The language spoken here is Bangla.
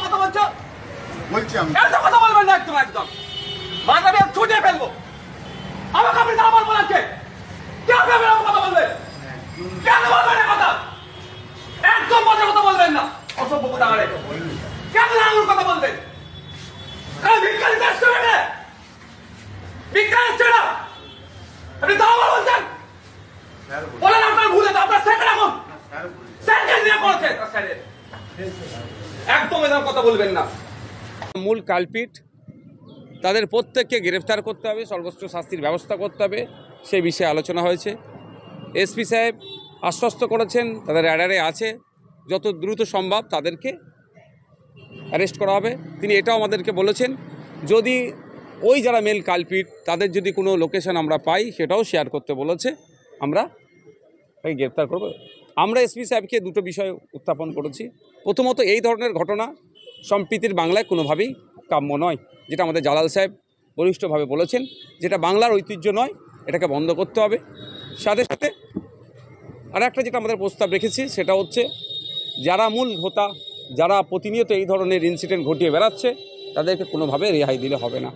কথা বলছো বলছি আমি কথা বলবেন না একদম একদম মাথা দিয়ে ছুটে ফেলবো আমাকে আপনি দাম বলাচ্ছে কেন কথা বলবেন কেন বলবেন কথা একদম মজার কথা বলবেন না অসভ্য কথা বলে কেন আঙুল কথা বলবেন বিজ্ঞানী দেশ করে না বিজ্ঞানী ছিল আপনি দাম বলছেন বলেন আপনার ভুলে আপনার সেকেন্ড এখন সেকেন্ড নিয়ে করছেন একদম এরকম কথা বলবেন না। মূল কালপিট তাদের প্রত্যেককে গ্রেফতার করতে হবে, সর্বোচ্চ শাস্তির ব্যবস্থা করতে হবে, সেই বিষয়ে আলোচনা হয়েছে। এসপি সাহেব আশ্বস্ত করেছেন তাদের অ্যাডারে আছে, যত দ্রুত সম্ভব তাদেরকে অ্যারেস্ট করা হবে। তিনি এটাও আমাদেরকে বলেছেন যদি ওই যারা মেল কালপিট তাদের যদি কোনো লোকেশন আমরা পাই সেটাও শেয়ার করতে বলেছে, আমরা তাকে গ্রেফতার করব। আমরা এসপি সাহেবকে দুটো বিষয় উত্থাপন করেছি। প্রথমত, এই ধরনের ঘটনা সম্প্রীতির বাংলায় কোনোভাবেই কাম্য নয়, যেটা আমাদের জালাল সাহেব বলিষ্ঠভাবে বলেছেন, যেটা বাংলার ঐতিহ্য নয়, এটাকে বন্ধ করতে হবে। সাথে সাথে আর একটা যেটা আমাদের প্রস্তাব রেখেছি সেটা হচ্ছে যারা মূল হোতা, যারা প্রতিনিয়ত এই ধরনের ইনসিডেন্ট ঘটিয়ে বেড়াচ্ছে তাদেরকে কোনোভাবে রেহাই দিলে হবে না।